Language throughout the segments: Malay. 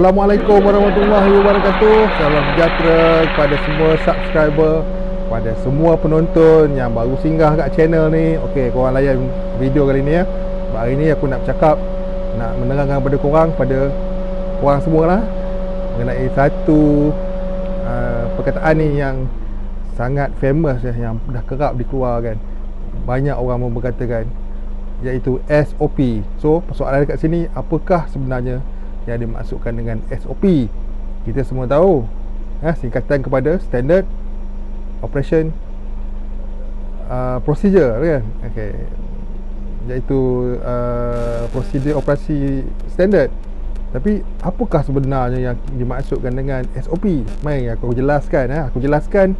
Assalamualaikum warahmatullahi wabarakatuh. Salam sejahtera kepada semua subscriber, kepada semua penonton yang baru singgah kat channel ni. Okey, korang layan video kali ni ya. Hari ni aku nak bercakap, nak menerangkan kepada korang semua lah, mengenai satu perkataan ni yang sangat famous ya, yang dah kerap dikeluarkan. Banyak orang berkatakan, iaitu SOP. So, persoalan dekat sini, apakah sebenarnya yang dimaksudkan dengan SOP? Kita semua tahu, singkatan kepada Standard Operation Procedure kan? Okay. Iaitu prosedur operasi standard. Tapi apakah sebenarnya yang dimaksudkan dengan SOP? Mari aku jelaskan. Aku jelaskan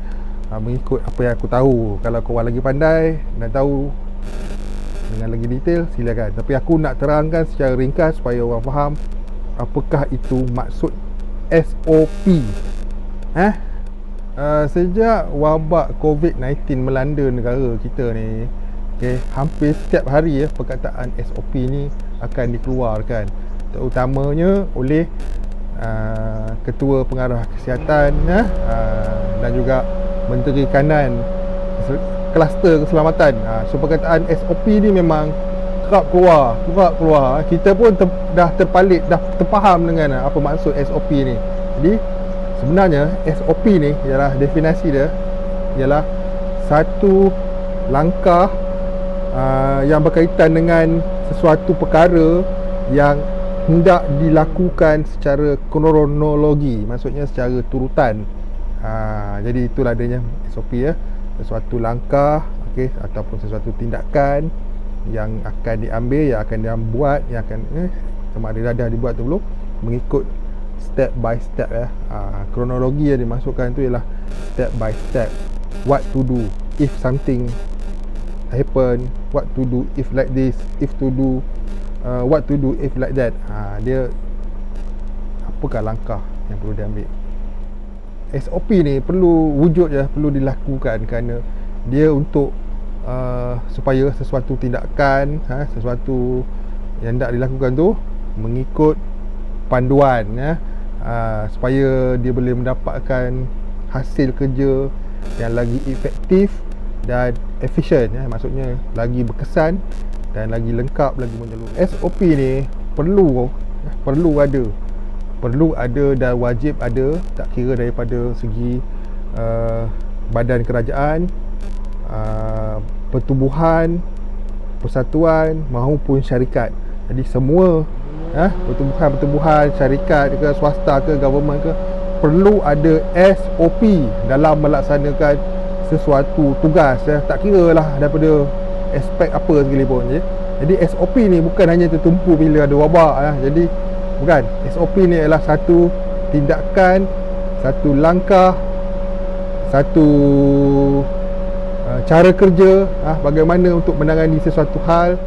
mengikut apa yang aku tahu. Kalau korang lagi pandai dan tahu dengan lagi detail, silakan. Tapi aku nak terangkan secara ringkas supaya orang faham apakah itu maksud SOP. Sejak wabak COVID-19 melanda negara kita ni, hampir setiap hari perkataan SOP ni akan dikeluarkan, terutamanya oleh Ketua Pengarah Kesihatan dan juga Menteri Kanan Kluster Keselamatan. So perkataan SOP ni memang kerap keluar. Kita pun dah terpalit, dah terfaham dengan apa maksud SOP ni. Jadi sebenarnya SOP ni ialah, definisi dia ialah satu langkah yang berkaitan dengan sesuatu perkara yang hendak dilakukan secara kronologi, maksudnya secara turutan. Jadi itulah adanya SOP ya. Sesuatu langkah, ataupun sesuatu tindakan yang akan diambil, yang akan dibuat, yang akan sama ada dah dibuat tu belum, mengikut step by step ya. Kronologi yang dimasukkan tu ialah step by step. What to do if something happen, what to do if like this, if to do what to do if like that. Dia apakah langkah yang perlu diambil. SOP ni perlu wujud je, perlu dilakukan kerana dia untuk supaya sesuatu tindakan, sesuatu yang hendak dilakukan tu mengikut panduan supaya dia boleh mendapatkan hasil kerja yang lagi efektif dan efisien, maksudnya lagi berkesan dan lagi lengkap, lagi menyeluruh. SOP ni perlu ada dan wajib ada, tak kira daripada segi badan kerajaan, pertubuhan, persatuan maupun syarikat. Jadi semua pertubuhan, syarikat ke, swasta ke, government ke, perlu ada SOP dalam melaksanakan sesuatu tugas tak kira lah daripada aspek apa sekalipun je. Jadi SOP ni bukan hanya tertumpu bila ada wabak Jadi bukan, SOP ni adalah satu tindakan, satu langkah, satu cara kerja bagaimana untuk menangani sesuatu hal.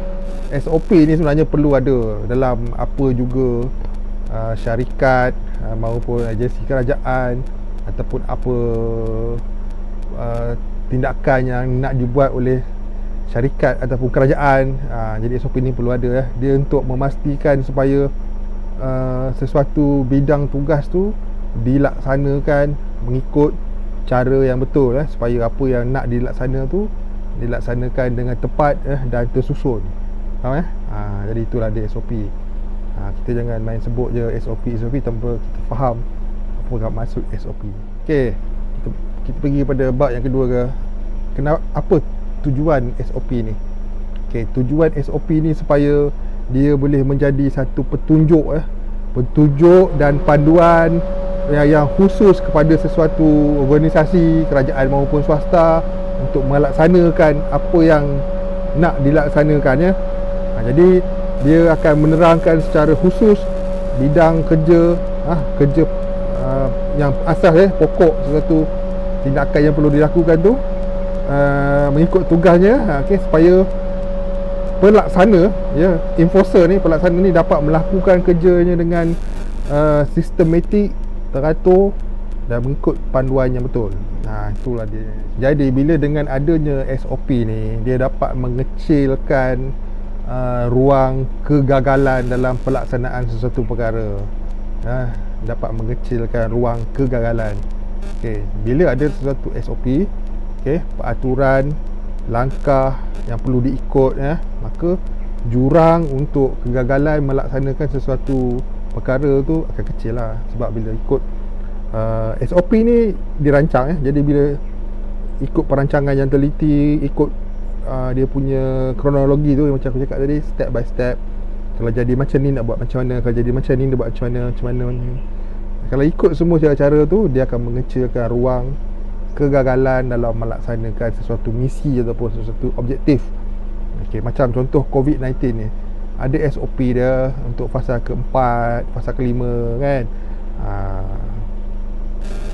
SOP ni sebenarnya perlu ada dalam apa juga syarikat maupun agensi kerajaan, ataupun apa tindakan yang nak dibuat oleh syarikat ataupun kerajaan. Jadi SOP ni perlu ada dia untuk memastikan supaya sesuatu bidang tugas tu dilaksanakan mengikut cara yang betul, supaya apa yang nak dilaksanakan dengan tepat dan tersusun. Faham jadi itulah dia SOP. Kita jangan main sebut je SOP tanpa kita faham apa maksud SOP. Okey, kita pergi pada bab yang kedua ke. Kenapa, apa tujuan SOP ni? Okey, tujuan SOP ni supaya dia boleh menjadi satu petunjuk dan panduan yang khusus kepada sesuatu organisasi kerajaan maupun swasta untuk melaksanakan apa yang nak dilaksanakan Jadi dia akan menerangkan secara khusus bidang kerja yang asas pokok sesuatu tindakan yang perlu dilakukan tu mengikut tugasnya, supaya pelaksana enforcer ni, pelaksana ni dapat melakukan kerjanya dengan sistematik, teratur dan mengikut panduan yang betul. Itulah dia. Jadi bila dengan adanya SOP ni, dia dapat mengecilkan ruang kegagalan dalam pelaksanaan sesuatu perkara. dapat mengecilkan ruang kegagalan. Okey, bila ada sesuatu SOP, okey, peraturan, langkah yang perlu diikut maka jurang untuk kegagalan melaksanakan sesuatu perkara tu akan kecil lah. Sebab bila ikut SOP ni dirancang jadi bila ikut perancangan yang teliti, ikut dia punya kronologi tu macam aku cakap tadi, step by step. Kalau jadi macam ni nak buat macam mana, kalau jadi macam ni nak buat macam mana. Kalau ikut semua cara-cara tu, dia akan mengecilkan ruang kegagalan dalam melaksanakan sesuatu misi ataupun sesuatu objektif. Okey, macam contoh COVID-19 ni, ada SOP dia untuk fasa keempat, fasa kelima kan.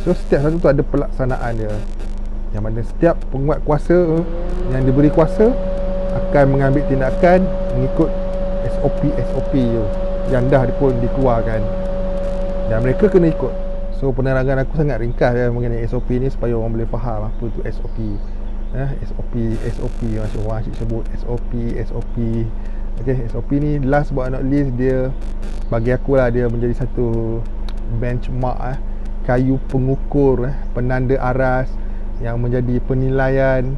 So setiap satu tu ada pelaksanaan dia, yang mana setiap penguat kuasa yang diberi kuasa akan mengambil tindakan mengikut SOP tu yang dah pun dikeluarkan dan mereka kena ikut. So penerangan aku sangat ringkas mengenai SOP ni supaya orang boleh faham apa tu SOP. SOP macam orang asyik sebut SOP. Okay, SOP ni last but not least, dia bagi aku lah, dia menjadi satu benchmark kayu pengukur penanda aras yang menjadi penilaian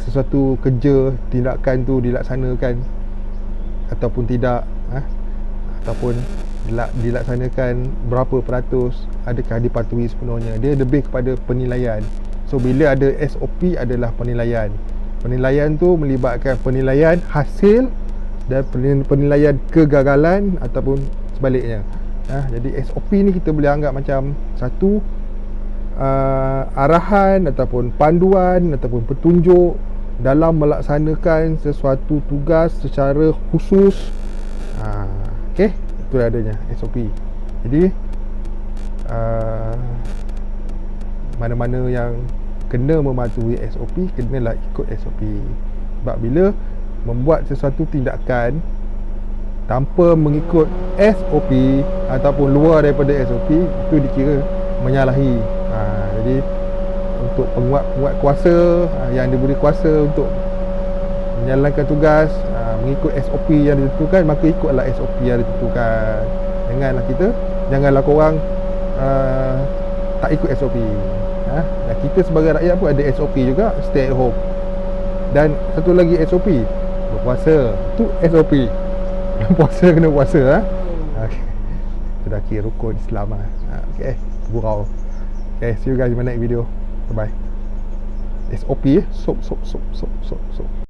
sesuatu kerja, tindakan tu dilaksanakan ataupun tidak, ataupun dilaksanakan berapa peratus, adakah dipatuhi sepenuhnya. Dia lebih kepada penilaian. So bila ada SOP adalah penilaian. Penilaian tu melibatkan penilaian hasil dan penilaian kegagalan ataupun sebaliknya. Jadi SOP ni kita boleh anggap macam satu arahan ataupun panduan ataupun petunjuk dalam melaksanakan sesuatu tugas secara khusus. Okey, itu adanya SOP. Jadi mana-mana yang kena mematuhi SOP, kenalah ikut SOP. Sebab bila membuat sesuatu tindakan tanpa mengikut SOP ataupun luar daripada SOP, itu dikira menyalahi. Jadi untuk penguat kuasa yang diberi kuasa untuk menjalankan tugas mengikut SOP yang ditentukan, maka ikutlah SOP yang ditentukan. Janganlah korang tak ikut SOP. Dan kita sebagai rakyat pun ada SOP juga, stay at home. Dan satu lagi SOP, berpuasa. Itu SOP. Puasa kena puasa. Itu dah kira rukun Islam lah. Okay, gurau. Okay, see you guys in my next video. Bye bye. SOP, soap.